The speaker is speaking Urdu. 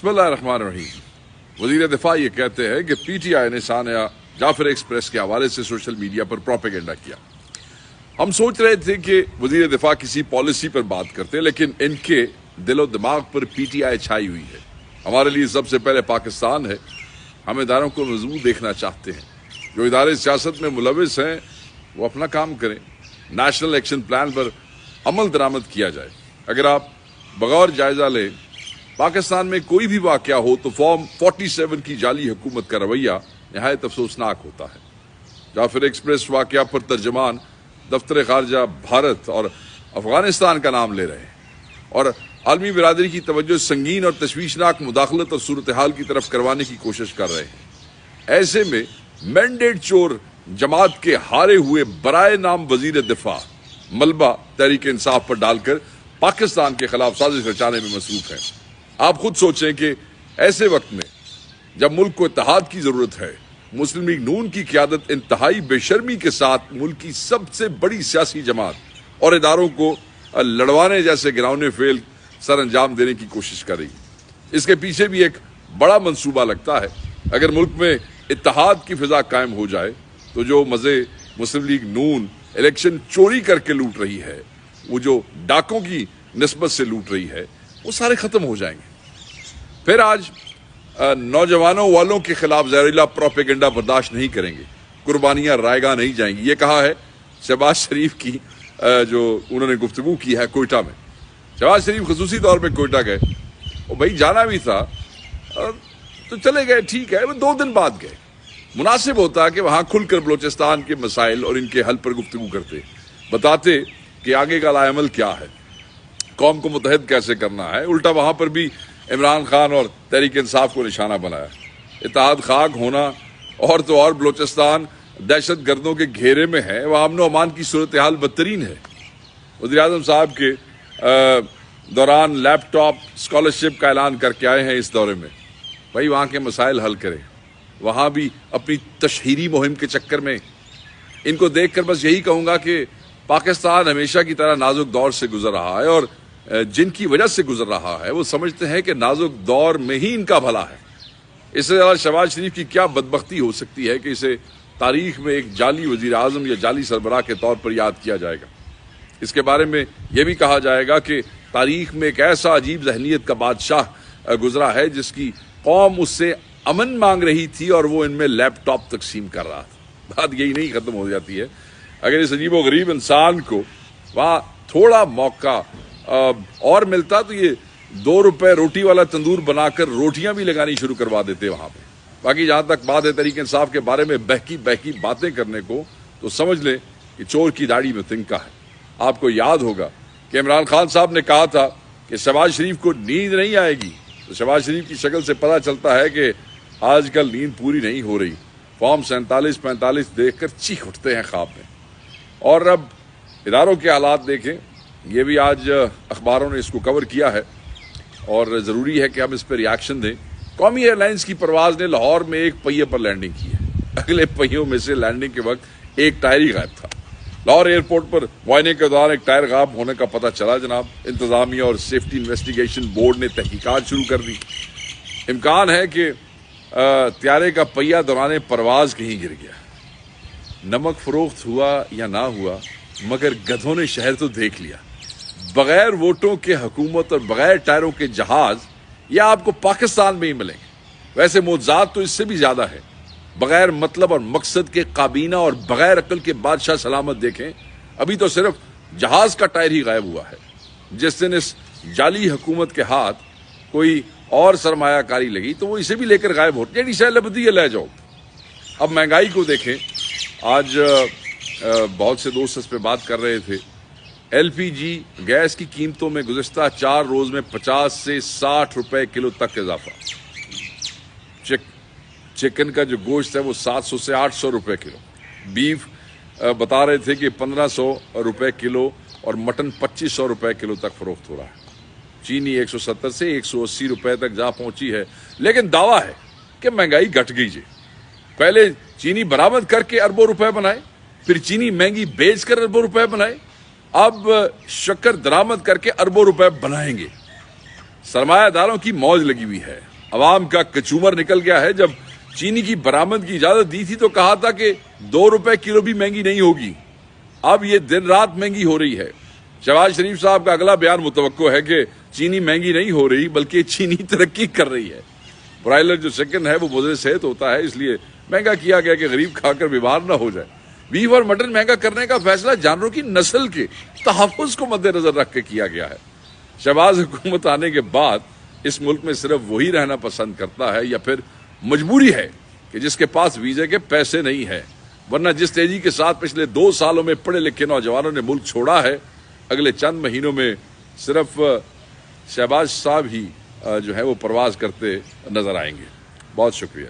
بسم اللہ الرحمن الرحیم۔ وزیر دفاع یہ کہتے ہیں کہ پی ٹی آئی نے سانحہ جعفر ایکسپریس کے حوالے سے سوشل میڈیا پر پروپیگنڈا کیا۔ ہم سوچ رہے تھے کہ وزیر دفاع کسی پالیسی پر بات کرتے، لیکن ان کے دل و دماغ پر پی ٹی آئی چھائی ہوئی ہے۔ ہمارے لیے سب سے پہلے پاکستان ہے۔ ہم اداروں کو مضبوط دیکھنا چاہتے ہیں۔ جو ادارے سیاست میں ملوث ہیں وہ اپنا کام کریں۔ نیشنل ایکشن پلان پر عمل درآمد کیا جائے۔ اگر آپ بغور جائزہ لیں پاکستان میں کوئی بھی واقعہ ہو تو فارم 47 کی جعلی حکومت کا رویہ نہایت افسوسناک ہوتا ہے۔ جعفر ایکسپریس واقعہ پر ترجمان دفتر خارجہ بھارت اور افغانستان کا نام لے رہے ہیں اور عالمی برادری کی توجہ سنگین اور تشویشناک مداخلت اور صورتحال کی طرف کروانے کی کوشش کر رہے ہیں۔ ایسے میں مینڈیٹ چور جماعت کے ہارے ہوئے برائے نام وزیر دفاع ملبہ تحریک انصاف پر ڈال کر پاکستان کے خلاف سازش رچانے میں مصروف ہیں۔ آپ خود سوچیں کہ ایسے وقت میں جب ملک کو اتحاد کی ضرورت ہے، مسلم لیگ نون کی قیادت انتہائی بے شرمی کے ساتھ ملک کی سب سے بڑی سیاسی جماعت اور اداروں کو لڑوانے جیسے گراؤنے فعل سر انجام دینے کی کوشش کر رہی ہے۔ اس کے پیچھے بھی ایک بڑا منصوبہ لگتا ہے۔ اگر ملک میں اتحاد کی فضا قائم ہو جائے تو جو مزے مسلم لیگ نون الیکشن چوری کر کے لوٹ رہی ہے، وہ جو ڈاکوں کی نسبت سے لوٹ رہی ہے، وہ سارے ختم ہو جائیں گے۔ پھر آج نوجوانوں والوں کے خلاف زہریلا پروپیگنڈا برداشت نہیں کریں گے، قربانیاں رائے گاہ نہیں جائیں گی۔ یہ کہا ہے شہباز شریف کی جو انہوں نے گفتگو کی ہے کوئٹہ میں۔ شہباز شریف خصوصی طور پہ کوئٹہ گئے، اور بھائی جانا بھی تھا تو چلے گئے، ٹھیک ہے، وہ 2 دن بعد گئے۔ مناسب ہوتا کہ وہاں کھل کر بلوچستان کے مسائل اور ان کے حل پر گفتگو کرتے، بتاتے کہ آگے کا لائحہ عمل کیا ہے، قوم کو متحد کیسے کرنا ہے۔ الٹا وہاں پر بھی عمران خان اور تحریک انصاف کو نشانہ بنایا۔ اتحاد خاک ہونا اور تو اور بلوچستان دہشت گردوں کے گھیرے میں ہے، وہاں امن و امان کی صورتحال بدترین ہے۔ وزیر اعظم صاحب کے دوران لیپ ٹاپ اسکالرشپ کا اعلان کر کے آئے ہیں اس دورے میں۔ بھائی وہاں کے مسائل حل کریں، وہاں بھی اپنی تشہیری مہم کے چکر میں ان کو دیکھ کر بس یہی کہوں گا کہ پاکستان ہمیشہ کی طرح نازک دور سے گزر رہا ہے، اور جن کی وجہ سے گزر رہا ہے وہ سمجھتے ہیں کہ نازک دور میں ہی ان کا بھلا ہے۔ اس سے زیادہ شہباز شریف کی کیا بدبختی ہو سکتی ہے کہ اسے تاریخ میں ایک جعلی وزیر اعظم یا جعلی سربراہ کے طور پر یاد کیا جائے گا۔ اس کے بارے میں یہ بھی کہا جائے گا کہ تاریخ میں ایک ایسا عجیب ذہنیت کا بادشاہ گزرا ہے جس کی قوم اس سے امن مانگ رہی تھی اور وہ ان میں لیپ ٹاپ تقسیم کر رہا تھا۔ بات یہی نہیں ختم ہو جاتی ہے۔ اگر اس عجیب و غریب انسان کو وہاں تھوڑا موقع اور ملتا تو یہ 2 روپے روٹی والا تندور بنا کر روٹیاں بھی لگانی شروع کروا دیتے وہاں پہ۔ باقی جہاں تک بات ہے تحریک انصاف کے بارے میں بہکی باتیں کرنے کو، تو سمجھ لیں کہ چور کی داڑھی میں تنکا ہے۔ آپ کو یاد ہوگا کہ عمران خان صاحب نے کہا تھا کہ شہباز شریف کو نیند نہیں آئے گی، تو شہباز شریف کی شکل سے پتہ چلتا ہے کہ آج کل نیند پوری نہیں ہو رہی۔ فارم 47-45 دیکھ کر چیخ اٹھتے ہیں خواب میں۔ اور اب اداروں کے حالات دیکھیں، یہ بھی آج اخباروں نے اس کو کور کیا ہے اور ضروری ہے کہ ہم اس پہ ریاکشن دیں۔ قومی ایئر لائنز کی پرواز نے لاہور میں ایک پہیے پر لینڈنگ کی ہے۔ اگلے پہیوں میں سے لینڈنگ کے وقت ایک ٹائر ہی غائب تھا۔ لاہور ایئرپورٹ پر معائنے کے دوران ایک ٹائر غائب ہونے کا پتہ چلا جناب۔ انتظامیہ اور سیفٹی انویسٹیگیشن بورڈ نے تحقیقات شروع کر دی۔ امکان ہے کہ طیارے کا پہیہ دوران پرواز کہیں گر گیا۔ نمک فروخت ہوا یا نہ ہوا، مگر گدھوں نے شہر تو دیکھ لیا۔ بغیر ووٹوں کے حکومت اور بغیر ٹائروں کے جہاز یہ آپ کو پاکستان میں ہی ملیں گے۔ ویسے معجزات تو اس سے بھی زیادہ ہے۔ بغیر مطلب اور مقصد کے کابینہ اور بغیر عقل کے بادشاہ سلامت دیکھیں، ابھی تو صرف جہاز کا ٹائر ہی غائب ہوا ہے۔ جس دن اس جعلی حکومت کے ہاتھ کوئی اور سرمایہ کاری لگی تو وہ اسے بھی لے کر غائب ہو جیڑی شے لبدی ہے لے جاؤ۔ اب مہنگائی کو دیکھیں، آج بہت سے دوست اس پہ بات کر رہے تھے۔ ایل پی جی گیس کی قیمتوں میں گزشتہ 4 روز میں 50 سے 60 روپے کلو تک اضافہ۔ چکن کا جو گوشت ہے وہ 700 سے 800 روپے کلو۔ بیف بتا رہے تھے کہ 1500 روپے کلو اور مٹن 2500 روپے کلو تک فروخت ہو رہا ہے۔ چینی 170 سے 180 روپے تک جا پہنچی ہے، لیکن دعویٰ ہے کہ مہنگائی گھٹ گئی جی۔ پہلے چینی برآمد کر کے اربوں روپے بنائے، پھر چینی مہنگی بیچ کر اربوں روپے بنائے، اب شکر درآمد کر کے اربوں روپے بنائیں گے۔ سرمایہ داروں کی موج لگی ہوئی ہے۔ عوام کا کچومر نکل گیا ہے. جب چینی کی برآمد کی اجازت دی تھی تو کہا تھا کہ 2 روپے کلو بھی مہنگی نہیں ہوگی. اب یہ دن رات مہنگی ہو رہی ہے. شہباز شریف صاحب کا اگلا بیان متوقع ہے کہ چینی مہنگی نہیں ہو رہی بلکہ چینی ترقی کر رہی ہے. برائلر جو چکن ہے وہ مضر صحت ہوتا ہے، اس لیے مہنگا کیا گیا کہ غریب کھا کر بیمار نہ ہو جائے. بیف اور مٹن مہنگا کرنے کا فیصلہ جانوروں کی نسل کے تحفظ کو مد نظر رکھ کے کیا گیا ہے. شہباز حکومت آنے کے بعد اس ملک میں صرف وہی رہنا پسند کرتا ہے یا پھر مجبوری ہے کہ جس کے پاس ویزے کے پیسے نہیں ہیں، ورنہ جس تیزی کے ساتھ پچھلے 2 سالوں میں پڑھے لکھے نوجوانوں نے ملک چھوڑا ہے، اگلے چند مہینوں میں صرف شہباز صاحب ہی جو ہے وہ پرواز کرتے نظر آئیں گے. بہت شکریہ.